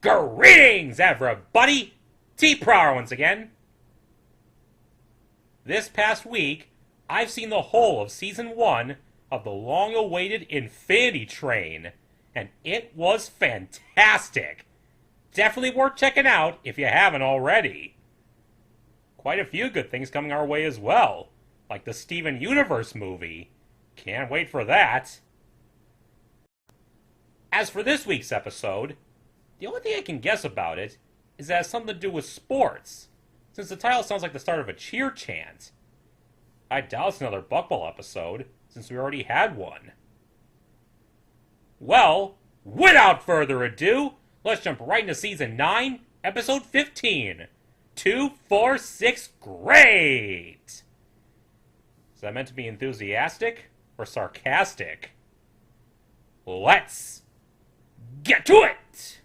Greetings, everybody! T-Prower once again. This past week, I've seen the whole of Season 1 of the long-awaited Infinity Train, and it was fantastic. Definitely worth checking out if you haven't already. Quite a few good things coming our way as well, like the Steven Universe movie. Can't wait for that. As for this week's episode, the only thing I can guess about it is that it has something to do with sports, since the title sounds like the start of a cheer chant. I doubt it's another buckball episode, since we already had one. Well, without further ado, let's jump right into Season 9, Episode 15. 2, 4, 6, great! Is that meant to be enthusiastic or sarcastic? Let's get to it!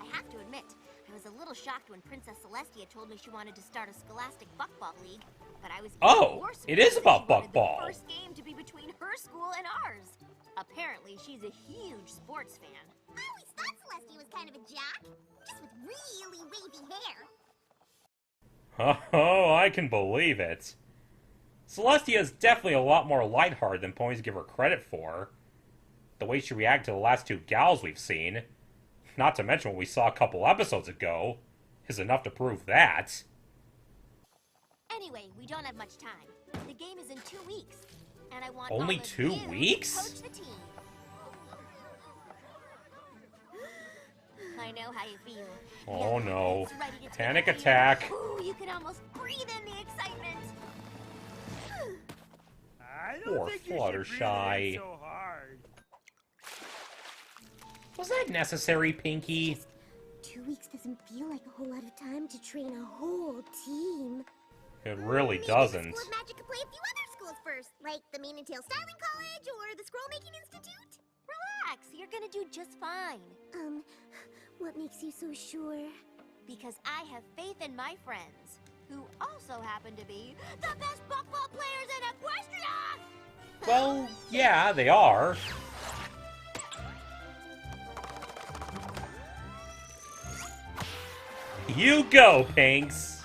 I have to admit, I was a little shocked when Princess Celestia told me she wanted to start a scholastic buckball league, but I was Oh, it is about buckball. The first game to be between her school and ours. Apparently, she's a huge sports fan. I always thought Celestia was kind of a jock, just with really wavy hair. Oh, I can believe it. Celestia is definitely a lot more lighthearted than ponies give her credit for. The way she reacted to the last two gals we've seen, not to mention what we saw a couple episodes ago, is enough to prove that. Anyway, we don't have much time. The game is in 2 weeks, and I want Only all of 2 you weeks? to coach the team. I know how you feel. Oh no. It's ready to take Panic a lead. attack. Ooh, you can almost breathe in the excitement. I don't Poor think you should breathe it Fluttershy. in so hard. Was that necessary, Pinky? 2 weeks doesn't feel like a whole lot of time to train a whole team. It really Maybe doesn't. The School of Magic could play a few other schools first, like the Mane and Tail Styling College or the Scroll Making Institute. Relax, you're gonna do just fine. What makes you so sure? Because I have faith in my friends, who also happen to be the best buckball players in Equestria! Well, yeah, they are. You go, Pinks!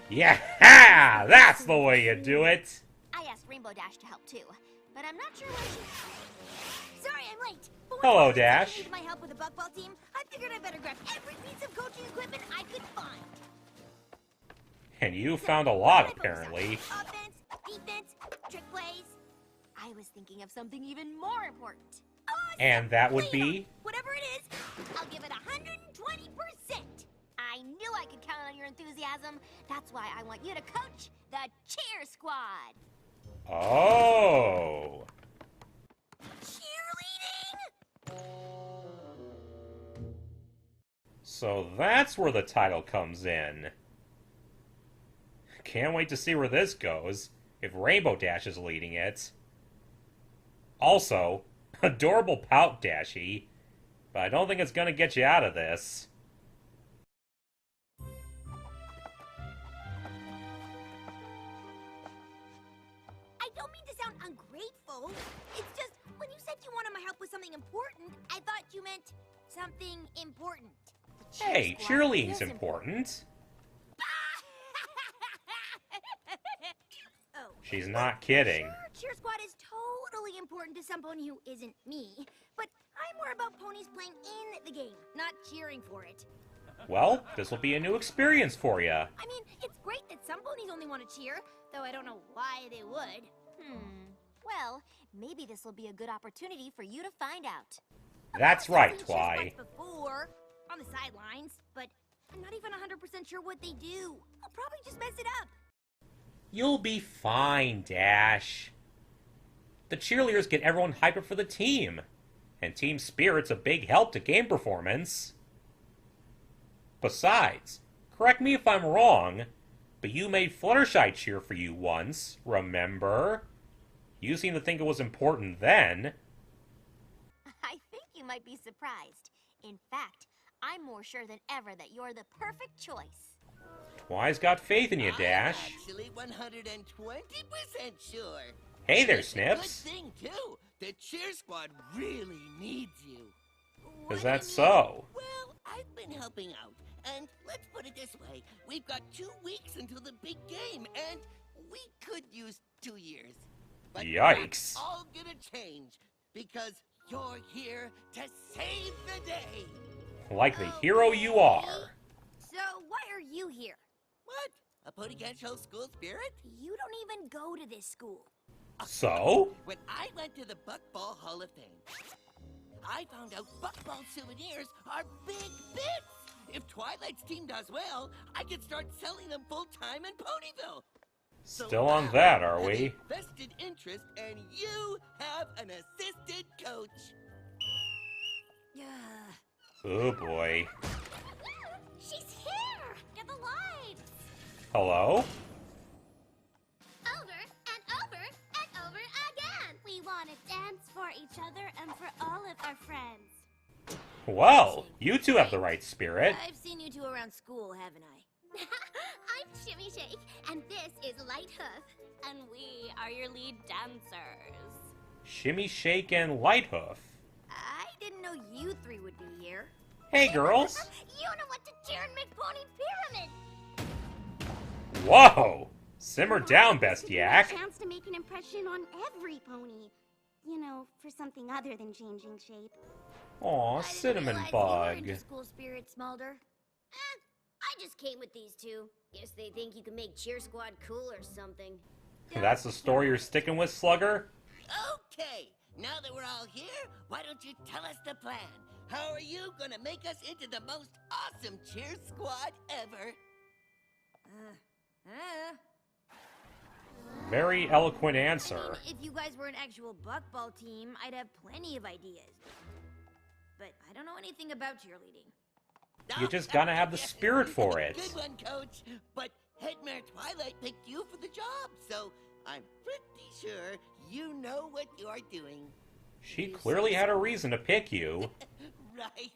Yeah, that's the way you do it! I asked Rainbow Dash to help too, but I'm not sure why she... Sorry, I'm late. But when Hello, I was Dash. looking into my help with the buckball team, I figured I'd better grab every piece of coaching equipment I could find. And you found a lot, apparently. Offense, defense, trick plays. I was thinking of something even more important. Awesome. And that would Later. be? Whatever it is, I'll give it 120%. I knew I could count on your enthusiasm. That's why I want you to coach the cheer squad. Oh. Cheerleading? So that's where the title comes in. Can't wait to see where this goes, if Rainbow Dash is leading it. Also, adorable pout Dashy, but I don't think it's gonna get you out of this. I don't mean to sound ungrateful. It's just, when you said you wanted my help with something important, I thought you meant something important. The cheer Hey, squad cheerleading's is important. Oh. She's not kidding. Sure, cheer squad is totally important to some pony who isn't me, but I'm more about ponies playing in the game, not cheering for it. Well, this will be a new experience for you. I mean, it's great that some ponies only want to cheer, though I don't know why they would. Well, maybe this will be a good opportunity for you to find out. That's I've right, seen cheer Twy. squads before, on the sidelines, but I'm not even 100% sure what they do. I'll probably just mess it up. You'll be fine, Dash. The cheerleaders get everyone hyped up for the team, and team spirit's a big help to game performance. Besides, correct me if I'm wrong, but you made Fluttershy cheer for you once, remember? You seemed to think it was important then. I think you might be surprised. In fact, I'm more sure than ever that you're the perfect choice. Twy's got faith in you, Dash. I'm actually 120% sure. Hey there, It's a good Snips. thing, too. The cheer squad really needs you. What Is do you that mean? so? Well, I've been helping out, and let's put it this way. We've got 2 weeks until the big game, and we could use 2 years. But Yikes. that's all gonna change, because you're here to save the day. Like the hero you are. So, why are you here? What? A pony can't show school spirit? You don't even go to this school. So? When I went to the Buckball Hall of Fame, I found out Buckball souvenirs are big bits. If Twilight's team does well, I could start selling them full-time in Ponyville. So Still on I that, are have we? a vested interest, and you have an assistant coach. Yeah. Oh boy. She's here! Get the lights! Hello? Over and over and over again! We want to dance for each other and for all of our friends. Well, you two have the right spirit. I've seen you two around school, haven't I? I'm Shimmy Shake, and this is Light Hoof. And we are your lead dancers. Shimmy Shake and Lighthoof. I didn't know you three would be here. Hey, girls. You know what to cheer and make Pony Pyramid! Whoa! Simmer down, This could be a Bestiac. chance to make an impression on every pony. You know, for something other than changing shape. Aw, I didn't cinnamon realize you were bug. into school spirit, Smolder. I just came with these two. Guess they think you can make Cheer Squad cool or something. That's the story you're sticking with, Slugger? Okay, now that we're all here, why don't you tell us the plan? How are you gonna make us into the most awesome cheer squad ever? Very eloquent I answer. mean, if you guys were an actual buckball team, I'd have plenty of ideas. But I don't know anything about cheerleading. You just gotta have the spirit for it. Good one, Coach. But Headmare Twilight picked you for the job, so I'm pretty sure you know what you're doing. She clearly had a reason to pick you. Right.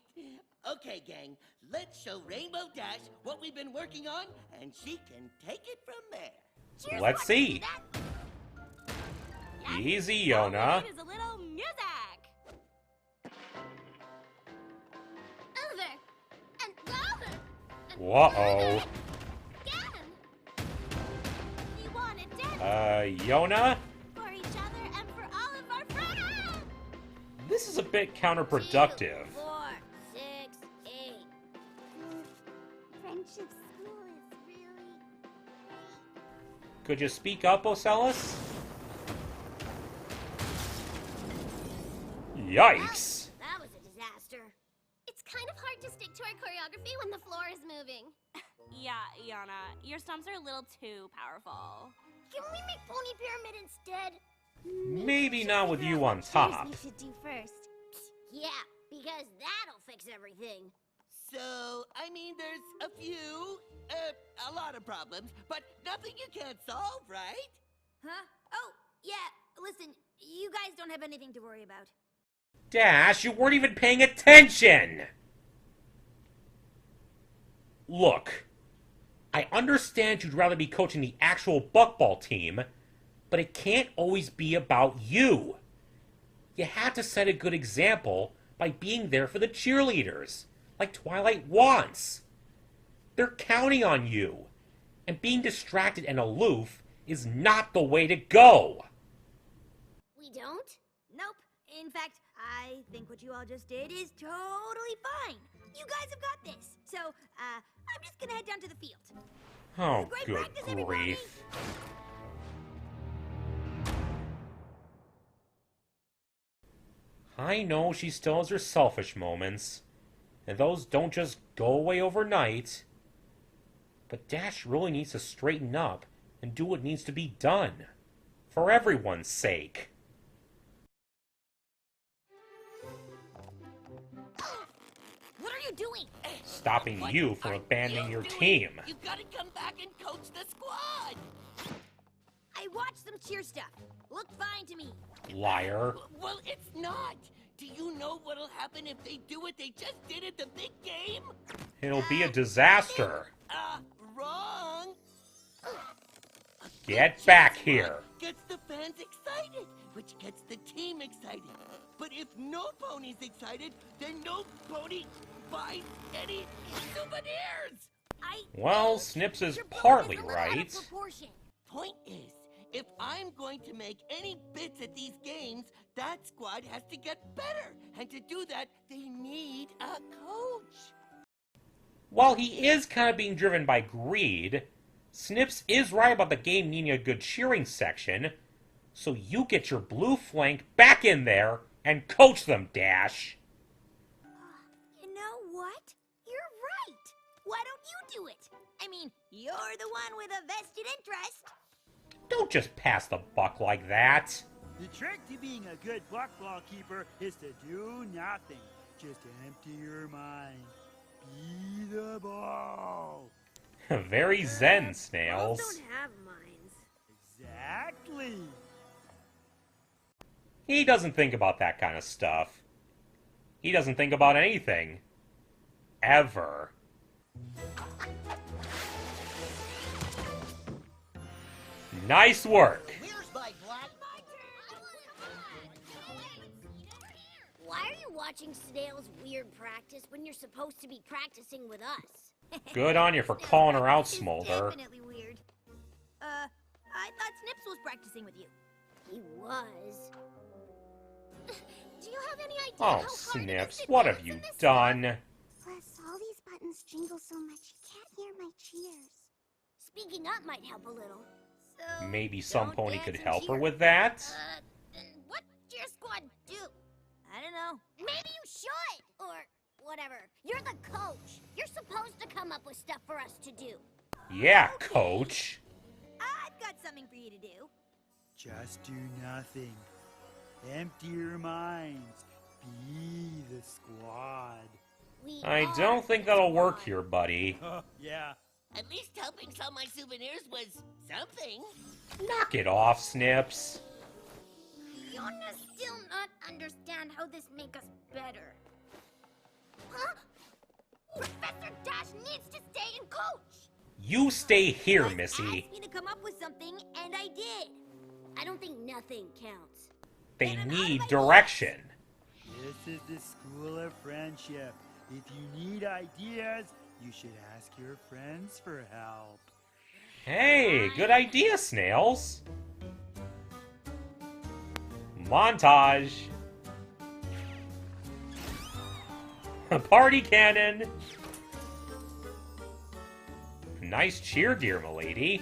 Okay, gang. Let's show Rainbow Dash what we've been working on, and she can take it from there. Cheer Let's Squad can do see. that. Easy, All we Yona. need is a little music. Over and over. And Whoa. again. We want to dance Yona? for each other and for all of our friends. This is a bit counterproductive. 2, 4, 6, 8. Friendship school is really Could you speak up, Ocellus? Yikes. That was a disaster. It's kind of hard to stick to our choreography when the floor is moving. Yeah, Iana, your stumps are a little too powerful. Can we make Pony Pyramid instead? Maybe not with you on cheers top. we should do first. Yeah, because that'll fix everything. So, I mean, there's a lot of problems, but nothing you can't solve, right? Huh? Oh, yeah. Listen, you guys don't have anything to worry about. Dash, you weren't even paying attention! Look, I understand you'd rather be coaching the actual buckball team, but it can't always be about you. You have to set a good example by being there for the cheerleaders, like Twilight wants. They're counting on you, and being distracted and aloof is not the way to go. We don't? Nope. In fact, I think what you all just did is totally fine. You guys have got this. So, I'm just gonna head down to the field. Oh, Great good practice, everybody. grief. I know she still has her selfish moments, and those don't just go away overnight. But Dash really needs to straighten up and do what needs to be done, for everyone's sake. What are you doing? Stopping What you from are abandoning you your doing? team. You've got to come back and coach the squad. I watched some cheer stuff. Looked fine to me. Liar. Well, it's not. Do you know what'll happen if they do what they just did at the big game? It'll be a disaster. Wrong. Get back here. Gets the fans excited. if no pony's excited, then no pony buys any souvenirs. Well, Snips is partly right. Point is, if I'm going to make any bits at these games, that squad has to get better. And to do that, they need a coach. While he is kind of being driven by greed, Snips is right about the game needing a good cheering section, so you get your blue flank back in there and coach them, Dash. You know what? You're right. Why don't you do it? I mean, you're the one with a vested interest. Don't just pass the buck like that. The trick to being a good buckball keeper is to do nothing. Just empty your mind. Be the ball. Very zen, Balls Snails. don't have minds. Exactly. He doesn't think about that kind of stuff. He doesn't think about anything. Ever. Nice work. Here's my black. Why are you watching Snail's weird practice when you're supposed to be practicing with us? Good on you for calling her out, Smolder. Definitely weird. I thought Snips was practicing with you. He was. Do you have any idea Oh, how hard Snips, it is to what dance have you in this done? Plus, all these buttons jingle so much you can't hear my cheers. Speaking up might help a little. So Maybe some don't pony dance could and help her cheer. with that? Then what cheer squad do? I don't know. Maybe you should! Or whatever. You're the coach. You're supposed to come up with stuff for us to do. Yeah, coach. I've got something for you to do. Just do nothing. Empty your minds. Be the squad. We I are don't think the that'll work squad. here, buddy. Oh, yeah. At least helping sell my souvenirs was something. Knock it off, Snips. You're still not understand how this make us better. Huh? Professor Dash needs to stay and coach. You stay here, Just Missy. asked me to come up with something, and I did. I don't think nothing counts. They And I'm out need of ideas. direction. This is the school of friendship. If you need ideas, you should ask your friends for help. Hey, good idea, Snails. Montage. Party cannon. Nice cheer gear, milady.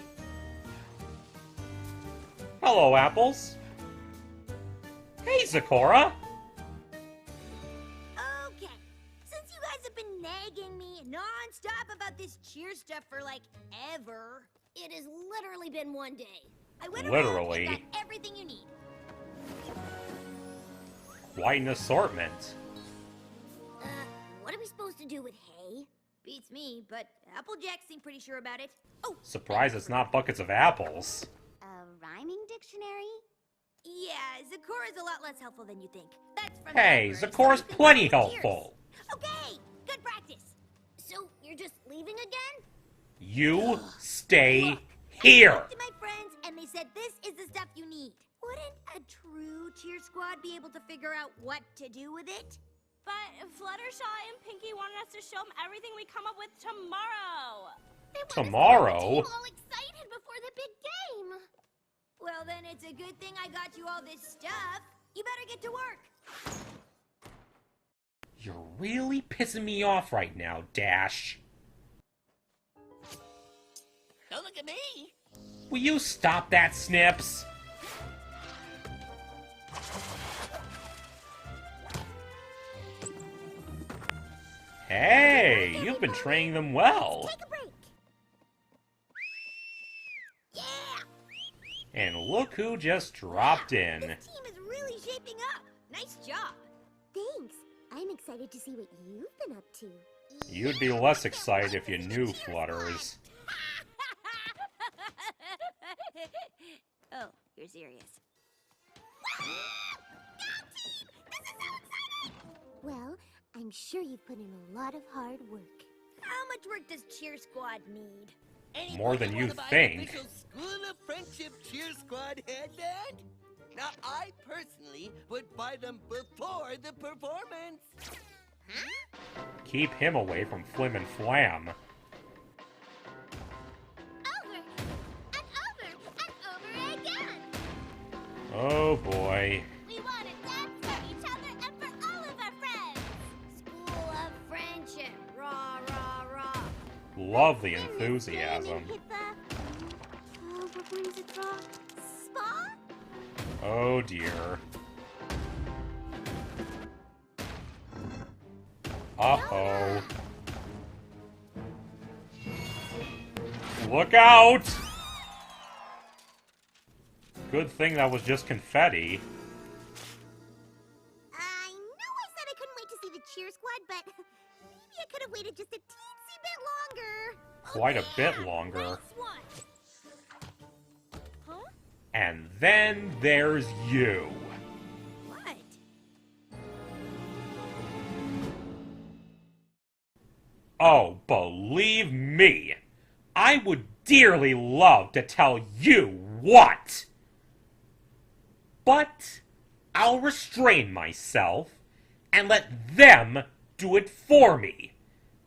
Hello, Apples. Hey, Zakora. Okay, since you guys have been nagging me non-stop about this cheer stuff for like ever, It has literally been one day. I went Literally. around and got everything you need. Quite an assortment. What are we supposed to do with hay? Beats me, but Applejack seemed pretty sure about it. Oh, Surprised it's not buckets of apples. A rhyming dictionary? yeah, Zakora's a lot less helpful than you think. That's from Hey, the library, Zakora's so you can plenty follow the cheers. helpful. Okay, good practice. So you're just leaving again? You stay Look, I here. talked to my friends, and they said this is the stuff you need. Wouldn't a true cheer squad be able to figure out what to do with it? But Fluttershy and Pinky wanted us to show them everything we come up with tomorrow. Tomorrow? All excited before the big game. Well, then it's a good thing I got you all this stuff. You better get to work. You're really pissing me off right now, Dash. Don't look at me. Will you stop that, Snips? Hey, you've been training them well. Take a break. Yeah! And look who just dropped in. This team is really shaping up. Nice job. Thanks. I'm excited to see what you've been up to. You'd be less excited if you knew, Flutters. Oh, you're serious. Well, I'm sure you've put in a lot of hard work. How much work does Cheer Squad need? More than Anybody you wanna buy an think. official School of Friendship Cheer Squad headband? Now, I personally would buy them before the performance. Keep him away from Flim and Flam. Over and over and over again. Oh boy. We want to dance for each other and for all of our friends. School of friendship. Rah, rah, rah. Love the enthusiasm. Hit the... Oh, what brings it draw? Spa? Oh dear. Uh-oh. Look out! Good thing that was just confetti. I know I said I couldn't wait to see the cheer squad, but maybe I could have waited just a teensy bit longer. Quite a bit longer. This one. Huh? And then there's you. What? Oh, believe me, I would dearly love to tell you what. But I'll restrain myself and let them do it for me,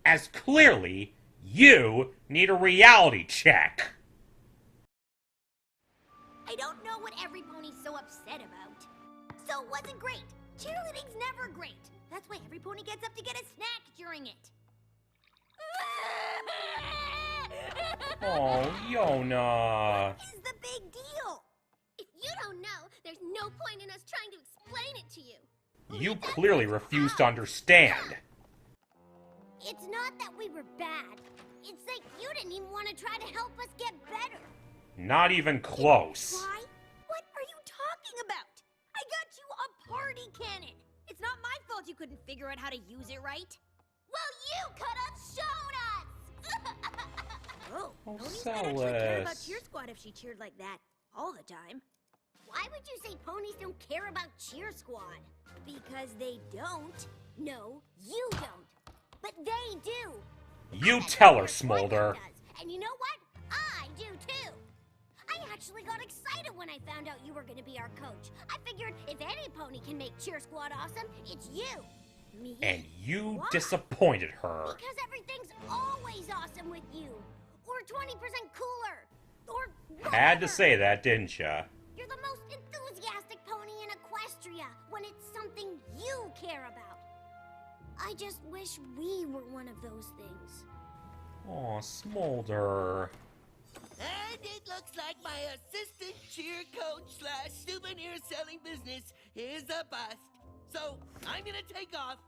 as clearly you need a reality check. I don't know what every pony's so upset about. So it wasn't great. Cheerleading's never great. That's why every pony gets up to get a snack during it. Oh, Yona. What is the big deal? If you don't know, there's no point in us trying to explain it to you. You clearly refuse to understand. It's not that we were bad. It's that you didn't even want to try to help us get better. Not even close. Why? What are you talking about? I got you a party cannon. It's not my fault you couldn't figure out how to use it right. Well, you could have shown us! Oh, Oh, ponies might actually care about Celes. Cheer Squad if she cheered like that all the time. Why would you say ponies don't care about Cheer Squad? Because they don't. No, you don't. But they do. You bet tell her, your Smolder. boyfriend does. And you know what? I do too. I actually got excited when I found out you were going to be our coach. I figured if any pony can make Cheer Squad awesome, it's you. Me? And you Why? disappointed her. Because everything's always awesome with you. Or 20% cooler. Or Had to whatever. say that, didn't ya? You're the most enthusiastic pony in Equestria when it's something you care about. I just wish we were one of those things. Aw, Smolder. And it looks like my assistant cheer coach slash souvenir selling business is a bust. So I'm gonna take off,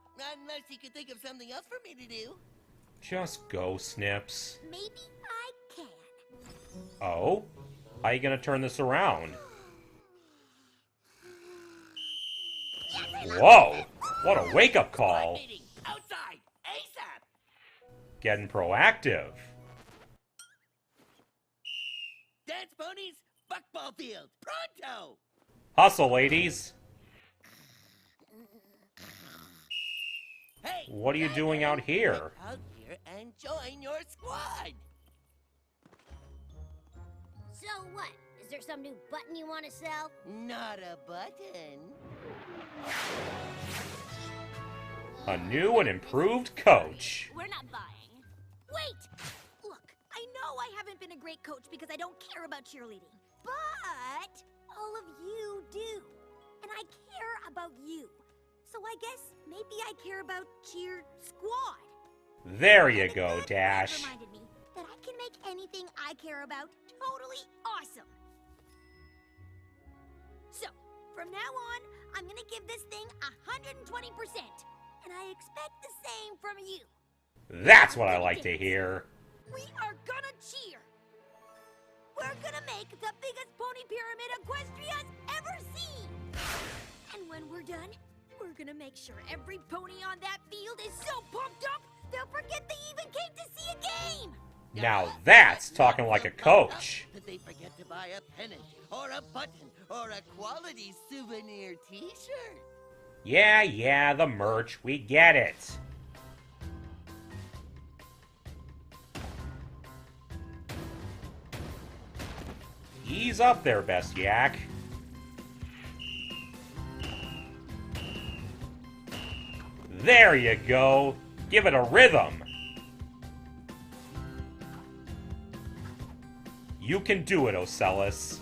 unless you can think of something else for me to do. Just go, Snips. Maybe I can. Oh? How you gonna turn this around? Whoa! What a wake-up Squad call. meeting outside ASAP. Getting proactive. Dance ponies, buckball field, pronto. Hustle, ladies. Hey, What are you doing out here? Get out here and join your squad. So what? Is there some new button you want to sell? Not a button. A new and improved coach. We're not buying. Wait! Look, I know I haven't been a great coach because I don't care about cheerleading. But all of you do. And I care about you. So I guess maybe I care about Cheer Squad. There you And go, that Dash. reminded me that I can make anything I care about totally awesome. So, from now on, I'm gonna give this thing 120%. And I expect the same from you. That's what I like to hear. We are gonna cheer. We're gonna make the biggest pony pyramid Equestria's ever seen. And when we're done, we're gonna make sure every pony on that field is so pumped up, they'll forget they even came to see a game. Now that's talking like a coach. Did they forget to buy a pennant, or a button, or a quality souvenir t-shirt? Yeah, the merch. We get it. Ease up there, Best Yak. There you go. Give it a rhythm. You can do it, Ocellus.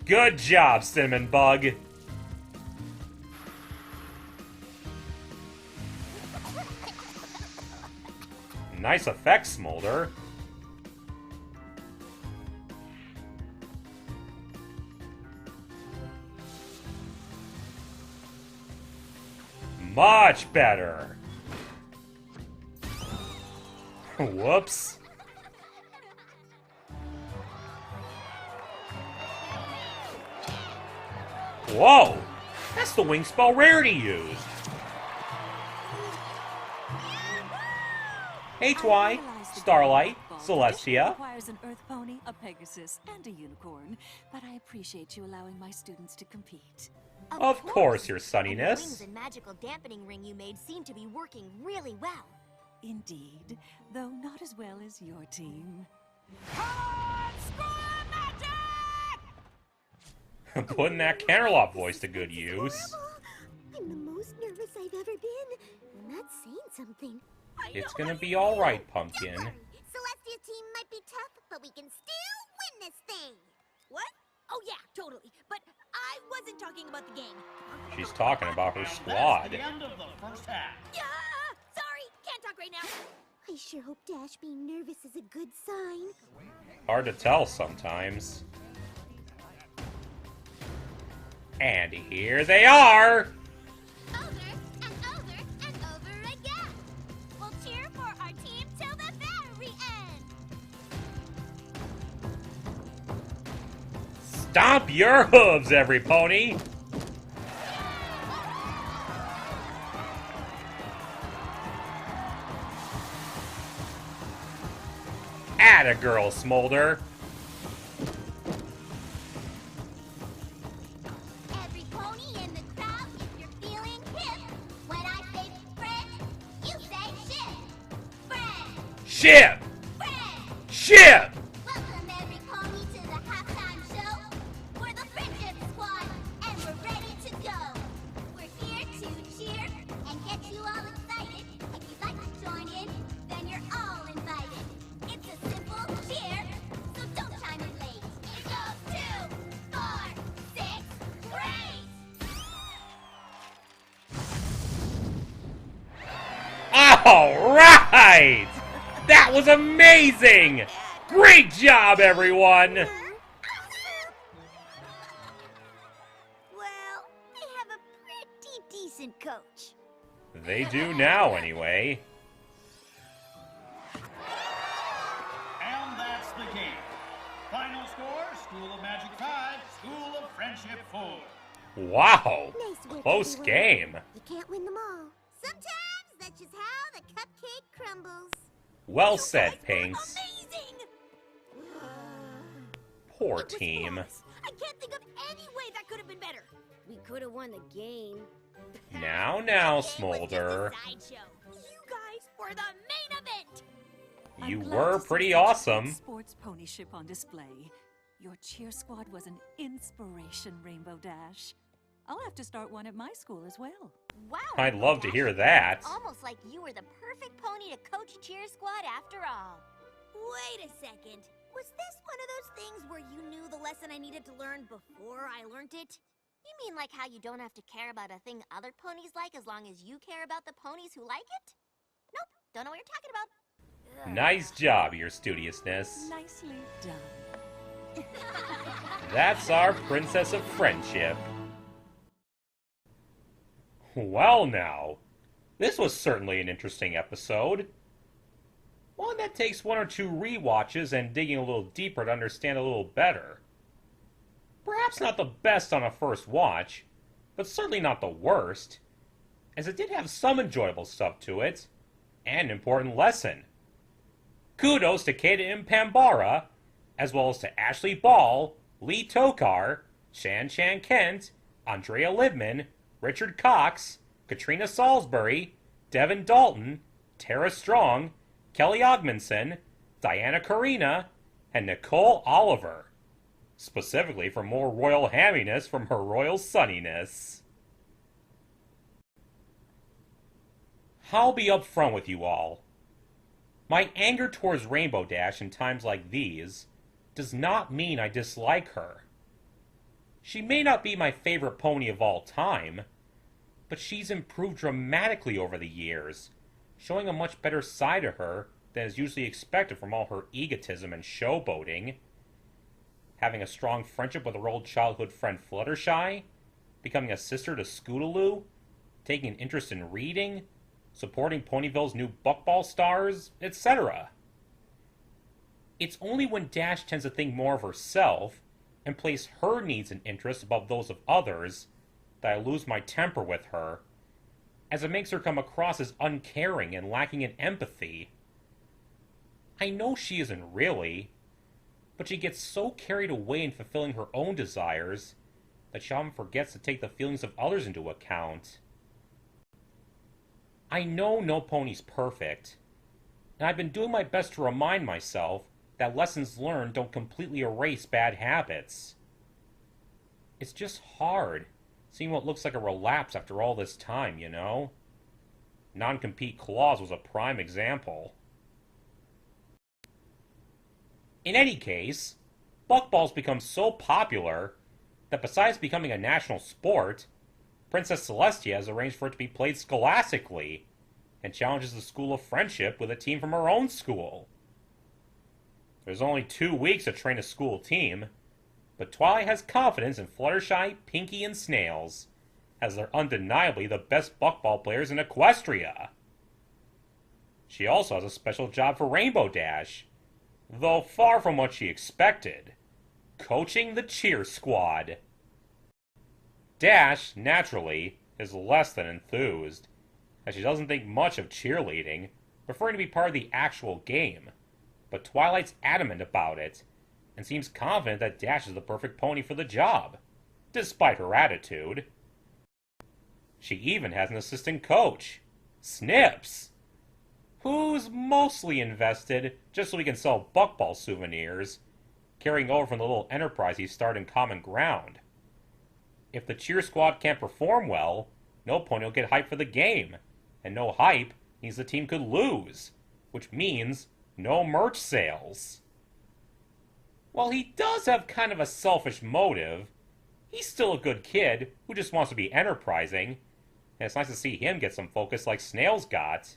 Good job, Cinnamon Bug. Nice effect, Smolder. Much better. Whoops. Whoa! That's the wing spell Rarity used. Hey, Twy, Starlight, Celestia. Requires an Earth Pony, a Pegasus, and a Unicorn, but I appreciate you allowing my students to compete. Of course, Your And the Sunniness. rings and magical dampening ring you made seem to be working really well. Indeed, though not as well as your team. Putting that Canterlot voice to good use. I'm the most nervous I've ever been. And that's saying something. It's gonna be alright, Pumpkin. Don't worry. Celestia's team might be tough, but we can still win this thing. What? Oh yeah, totally. But I wasn't talking about the game. She's talking about her That's squad. the end of the first half. Yeah! Sorry, can't talk right now. I sure hope Dash being nervous is a good sign. Hard to tell sometimes. And here they are! Over and over and over again. We'll cheer for our team till the very end. Stomp your hooves, every pony! Atta girl, Smolder! Every pony in the crowd, if you're feeling hip, when I say friend, you say ship. Friend, Ship! friend. Ship! Welcome every pony to the halftime show. We're the Friendship Squad, and we're ready to go. We're here to cheer and get you all excited. If you'd like to join in, then you're all invited. It's a simple cheer, so don't chime in late. It goes 2, 4, 6, great! Alright! That was amazing! Great job, everyone! Well, they have a pretty decent coach. They do now, anyway. And that's the game. Final score, School of Magic 5, School of Friendship 4. Wow! Nice work, Close everyone. game. You can't win them all. Sometimes that's just how the cupcake crumbles. Well said, Pinks. Amazing! Poor It was team. flawless. I can't think of any way that could have been better. We could have won the game. Now, The now, game was just a Smolder. sideshow. You guys were the main event. I'm You glad were to see pretty such a awesome. good sports pony ship on display. Your cheer squad was an inspiration, Rainbow Dash. I'll have to start one at my school as well. Wow. I'd love to hear that. Almost like you were the perfect pony to coach cheer squad after all. Wait a second. Was this one of those things where you knew the lesson I needed to learn before I learned it? You mean like how you don't have to care about a thing other ponies like as long as you care about the ponies who like it? Nope, don't know what you're talking about. Nice job, Your Studiousness. Nicely done. That's our Princess of Friendship. Well now, this was certainly an interesting episode. One that takes one or two rewatches and digging a little deeper to understand a little better. Perhaps not the best on a first watch, but certainly not the worst, as it did have some enjoyable stuff to it, and an important lesson. Kudos to Kata Impambara, as well as to Ashley Ball, Lee Tokar, Shan Chan Kent, Andrea Libman, Richard Cox, Katrina Salisbury, Devin Dalton, Tara Strong, Kelly Ogmanson, Diana Carina, and Nicole Oliver. specifically for more royal hamminess from her royal sunniness. I'll be upfront with you all. My anger towards Rainbow Dash in times like these does not mean I dislike her. She may not be my favorite pony of all time, but she's improved dramatically over the years, showing a much better side to her than is usually expected from all her egotism and showboating. Having a strong friendship with her old childhood friend Fluttershy, becoming a sister to Scootaloo, taking an interest in reading, supporting Ponyville's new buckball stars, etc. It's only when Dash tends to think more of herself and place her needs and interests above those of others that I lose my temper with her, as it makes her come across as uncaring and lacking in empathy. I know she isn't really, but she gets so carried away in fulfilling her own desires that she often forgets to take the feelings of others into account. I know no pony's perfect, and I've been doing my best to remind myself that lessons learned don't completely erase bad habits. It's just hard seeing what looks like a relapse after all this time, you know? Non-compete clause was a prime example. In any case, buckball's become so popular that besides becoming a national sport, Princess Celestia has arranged for it to be played scholastically, and challenges the School of Friendship with a team from her own school. There's only 2 weeks to train a school team, but Twilight has confidence in Fluttershy, Pinkie, and Snails, as they're undeniably the best buckball players in Equestria. She also has a special job for Rainbow Dash, though far from what she expected, coaching the cheer squad. Dash, naturally, is less than enthused, as she doesn't think much of cheerleading, preferring to be part of the actual game, but Twilight's adamant about it, and seems confident that Dash is the perfect pony for the job, despite her attitude. She even has an assistant coach, Snips, who's mostly invested just so he can sell buckball souvenirs, carrying over from the little enterprise he started in Common Ground. If the cheer squad can't perform well, no pony will get hype for the game, and no hype means the team could lose, which means no merch sales. While he does have kind of a selfish motive, he's still a good kid who just wants to be enterprising, and it's nice to see him get some focus like Snails got.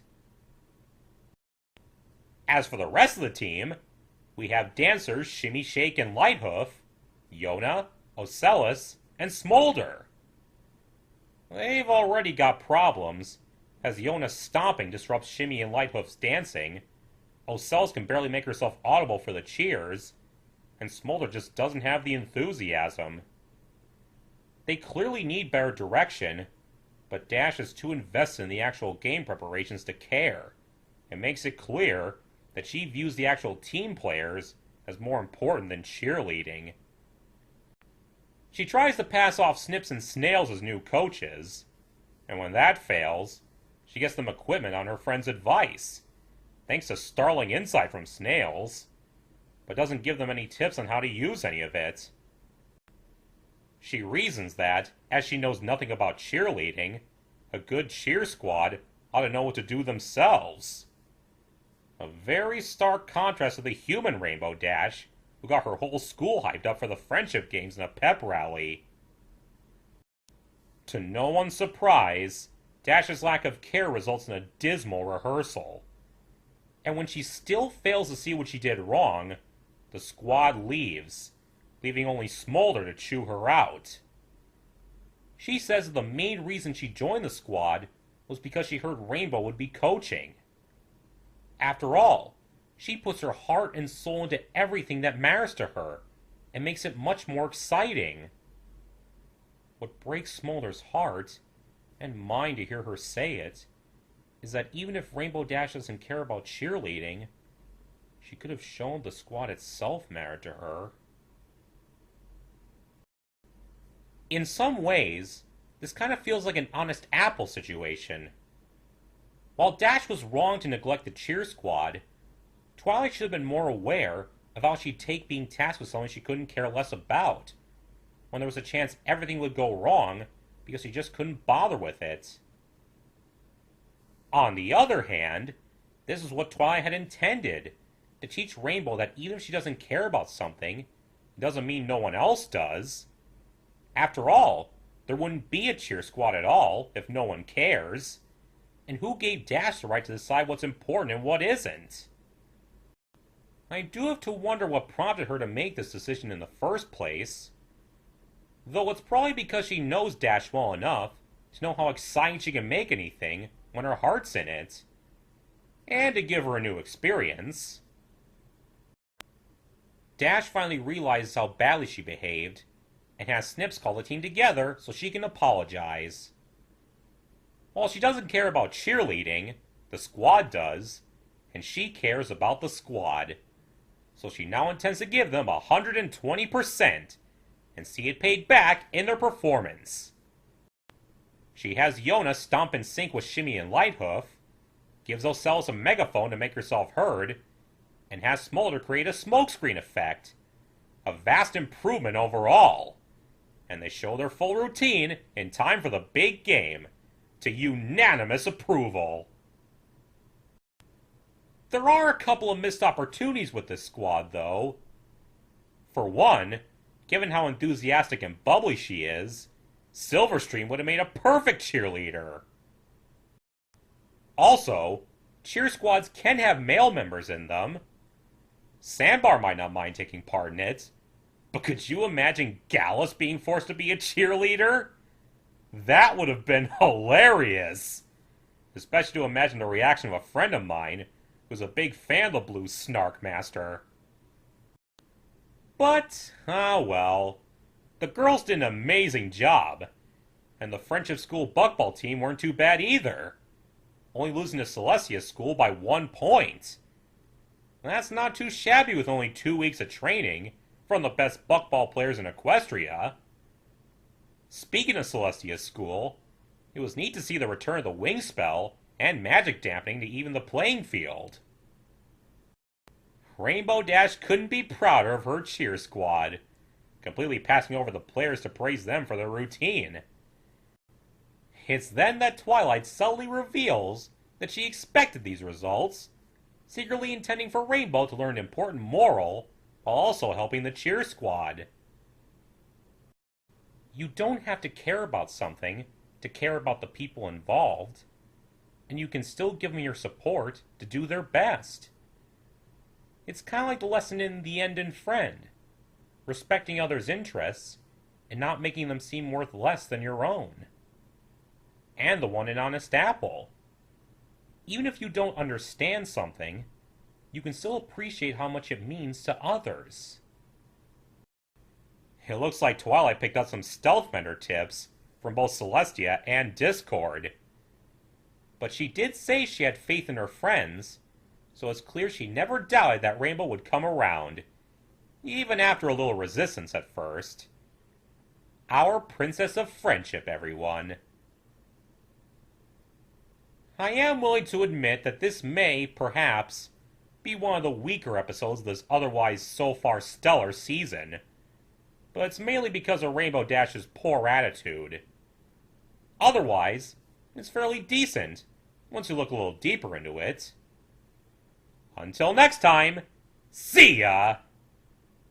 As for the rest of the team, we have dancers Shimmy Shake and Lighthoof, Yona, Ocellus, and Smolder. They've already got problems, as Yona's stomping disrupts Shimmy and Lighthoof's dancing, Ocellus can barely make herself audible for the cheers, and Smolder just doesn't have the enthusiasm. They clearly need better direction, but Dash is too invested in the actual game preparations to care, and makes it clear that she views the actual team players as more important than cheerleading. She tries to pass off Snips and Snails as new coaches, and when that fails, she gets them equipment on her friend's advice, thanks to startling insight from Snails, but doesn't give them any tips on how to use any of it. She reasons that, as she knows nothing about cheerleading, a good cheer squad ought to know what to do themselves. A very stark contrast to the human Rainbow Dash, who got her whole school hyped up for the friendship games in a pep rally. To no one's surprise, Dash's lack of care results in a dismal rehearsal. And when she still fails to see what she did wrong, the squad leaves, leaving only Smolder to chew her out. She says that the main reason she joined the squad was because she heard Rainbow would be coaching. After all, she puts her heart and soul into everything that matters to her, and makes it much more exciting. What breaks Smolder's heart, and mine to hear her say it, is that even if Rainbow Dash doesn't care about cheerleading, she could have shown the squad itself mattered to her. In some ways, this kind of feels like an honest apple situation. While Dash was wrong to neglect the cheer squad, Twilight should have been more aware of how she'd take being tasked with something she couldn't care less about, when there was a chance everything would go wrong because she just couldn't bother with it. On the other hand, this is what Twilight had intended, to teach Rainbow that even if she doesn't care about something, it doesn't mean no one else does. After all, there wouldn't be a cheer squad at all if no one cares. And who gave Dash the right to decide what's important and what isn't? I do have to wonder what prompted her to make this decision in the first place. Though it's probably because she knows Dash well enough to know how exciting she can make anything when her heart's in it. And to give her a new experience. Dash finally realizes how badly she behaved, and has Snips call the team together so she can apologize. While she doesn't care about cheerleading, the squad does, and she cares about the squad. So she now intends to give them 120% and see it paid back in their performance. She has Yona stomp in sync with Shimmy and Lighthoof, gives Ocellus a megaphone to make herself heard, and has Smolder create a smokescreen effect. A vast improvement overall. And they show their full routine in time for the big game, to unanimous approval. There are a couple of missed opportunities with this squad, though. For one, given how enthusiastic and bubbly she is, Silverstream would have made a perfect cheerleader. Also, cheer squads can have male members in them. Sandbar might not mind taking part in it, but could you imagine Gallus being forced to be a cheerleader? That would have been hilarious. Especially to imagine the reaction of a friend of mine who's a big fan of the Blue Snark Master. But, well. The girls did an amazing job. And the Friendship School buckball team weren't too bad either. Only losing to Celestia's school by 1 point. That's not too shabby with only 2 weeks of training from the best buckball players in Equestria. Speaking of Celestia's school, it was neat to see the return of the wing spell and magic dampening to even the playing field. Rainbow Dash couldn't be prouder of her cheer squad, completely passing over the players to praise them for their routine. It's then that Twilight subtly reveals that she expected these results, secretly intending for Rainbow to learn an important moral while also helping the cheer squad. You don't have to care about something to care about the people involved, and you can still give them your support to do their best. It's kind of like the lesson in The End and Friend, respecting others' interests and not making them seem worth less than your own. And the one in Honest Apple. Even if you don't understand something, you can still appreciate how much it means to others. It looks like Twilight picked up some Stealth Mender tips from both Celestia and Discord. But she did say she had faith in her friends, so it's clear she never doubted that Rainbow would come around, even after a little resistance at first. Our Princess of Friendship, everyone. I am willing to admit that this may, perhaps, be one of the weaker episodes of this otherwise so far stellar season, but it's mainly because of Rainbow Dash's poor attitude. Otherwise, it's fairly decent, once you look a little deeper into it. Until next time, see ya!